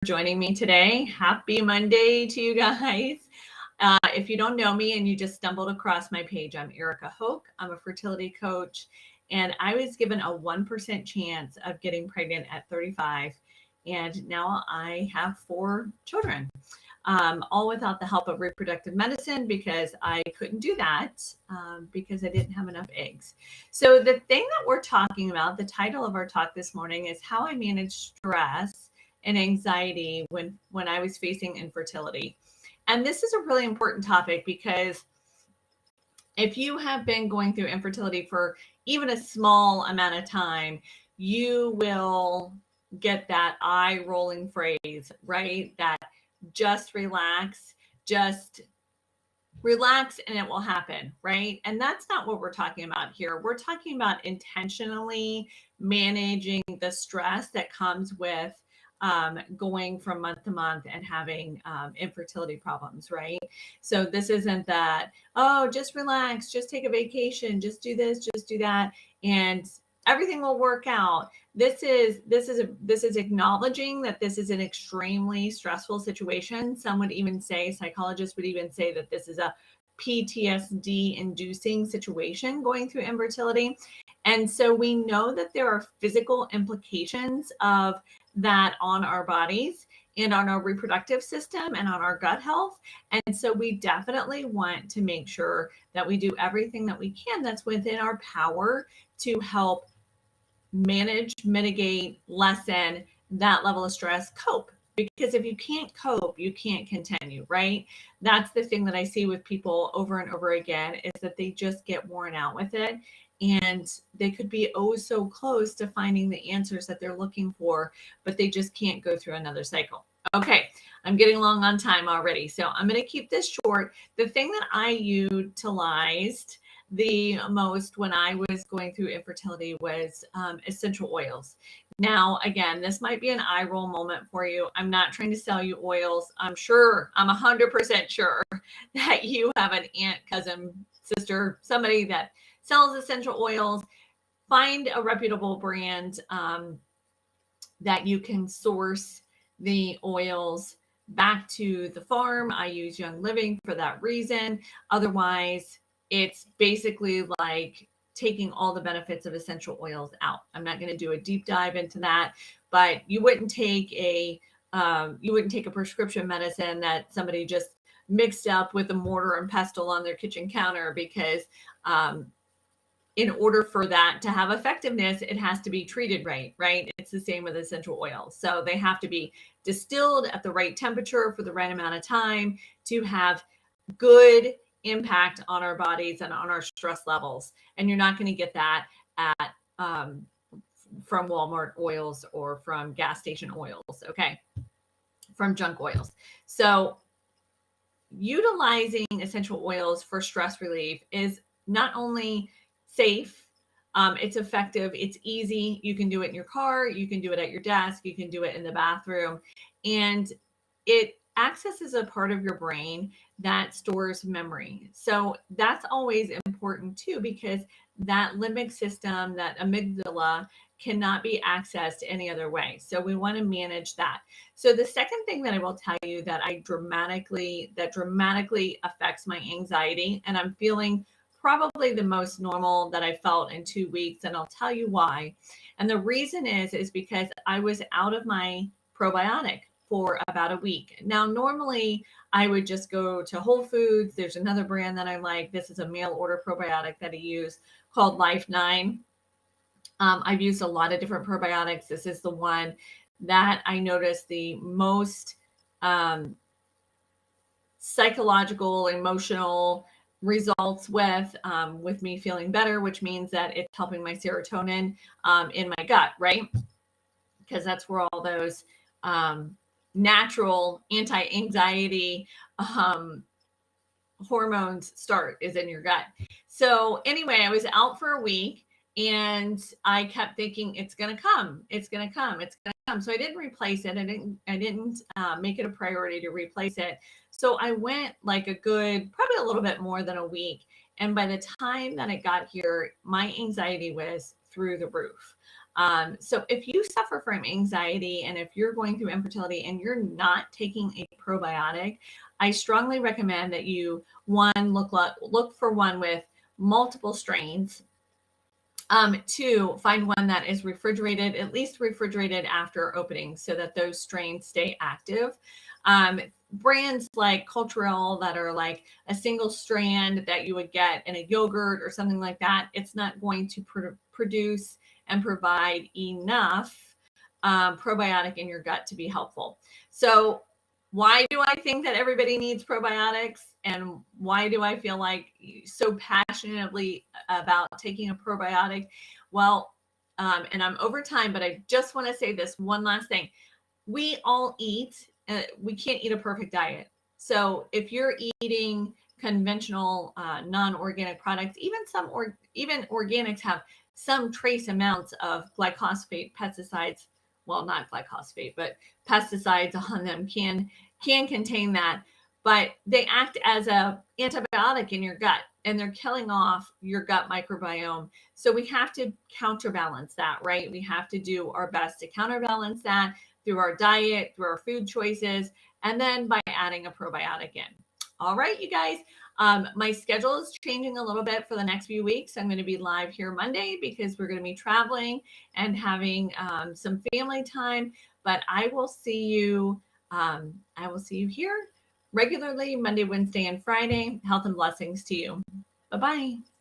joining me today. Happy Monday to you guys. If you don't know me and you just stumbled across my page, I'm Erica Hoke. I'm a fertility coach, and I was given a 1% chance of getting pregnant at 35, and now I have 4 children. All without the help of reproductive medicine, because I couldn't do that because I didn't have enough eggs. So the thing that we're talking about, the title of our talk this morning, is how I manage stress and anxiety when I was facing infertility. And this is a really important topic because if you have been going through infertility for even a small amount of time, you will get that eye rolling phrase, right? That just relax and it will happen, right? And that's not what we're talking about here. We're talking about intentionally managing the stress that comes with going from month to month and having infertility problems, right? So this isn't that, oh, just relax, just take a vacation, just do this, just do that, and everything will work out. This is acknowledging that this is an extremely stressful situation. Some would even say, psychologists would even say, that this is a PTSD inducing situation going through infertility. And so we know that there are physical implications of that on our bodies and on our reproductive system and on our gut health. And so we definitely want to make sure that we do everything that we can that's within our power to help manage, mitigate, lessen that level of stress, cope. Because if you can't cope, you can't continue, right? That's the thing that I see with people over and over again, is that they just get worn out with it. And they could be oh so close to finding the answers that they're looking for, but they just can't go through another cycle. Okay, I'm getting long on time already, so I'm going to keep this short. The thing that I utilized the most when I was going through infertility was essential oils. Now, again, this might be an eye roll moment for you. I'm not trying to sell you oils. I'm 100% sure that you have an aunt, cousin, sister, somebody that sells essential oils. Find a reputable brand that you can source the oils back to the farm. I use Young Living for that reason. Otherwise, it's basically like taking all the benefits of essential oils out. I'm not going to do a deep dive into that, but you wouldn't take a prescription medicine that somebody just mixed up with a mortar and pestle on their kitchen counter, because in order for that to have effectiveness, it has to be treated right? It's the same with essential oils. So they have to be distilled at the right temperature for the right amount of time to have good impact on our bodies and on our stress levels. And you're not going to get that at from Walmart oils or from gas station oils, okay? From junk oils. So utilizing essential oils for stress relief is not only safe, it's effective, it's easy. You can do it in your car, you can do it at your desk, you can do it in the bathroom, and it accesses a part of your brain that stores memory. So that's always important too, because that limbic system, that amygdala, cannot be accessed any other way. So we want to manage that. So the second thing that I will tell you that dramatically affects my anxiety, and I'm feeling probably the most normal that I felt in 2 weeks, and I'll tell you why. And the reason is because I was out of my probiotic for about a week. Now, normally I would just go to Whole Foods. There's another brand that I like. This is a mail order probiotic that I use called Life 9. I've used a lot of different probiotics. This is the one that I noticed the most psychological, emotional results with me feeling better, which means that it's helping my serotonin in my gut, right? Because that's where all those natural anti-anxiety hormones start, is in your gut. So anyway, I was out for a week, and I kept thinking, it's going to come. So I didn't replace it. I didn't make it a priority to replace it. So I went like probably a little bit more than a week. And by the time that it got here, my anxiety was through the roof. So if you suffer from anxiety and if you're going through infertility and you're not taking a probiotic, I strongly recommend that you look for one with multiple strains. Two, find one that is refrigerated, at least refrigerated after opening, so that those strains stay active. Brands like Cultural that are like a single strand that you would get in a yogurt or something like that, it's not going to produce and provide enough probiotic in your gut to be helpful. So why do I think that everybody needs probiotics, and why do I feel like so passionately about taking a probiotic? Well, and I'm over time, but I just want to say this one last thing. We all eat, we can't eat a perfect diet. So if you're eating conventional non-organic products, even organics have some trace amounts of glyphosate pesticides. Well, not glyphosate, but pesticides on them can contain that, but they act as a antibiotic in your gut, and they're killing off your gut microbiome. So we have to counterbalance that, right? We have to do our best to counterbalance that through our diet, through our food choices, and then by adding a probiotic in. All right, you guys. My schedule is changing a little bit for the next few weeks. I'm going to be live here Monday because we're going to be traveling and having some family time. But I will see you. I will see you here regularly Monday, Wednesday, and Friday. Health and blessings to you. Bye-bye.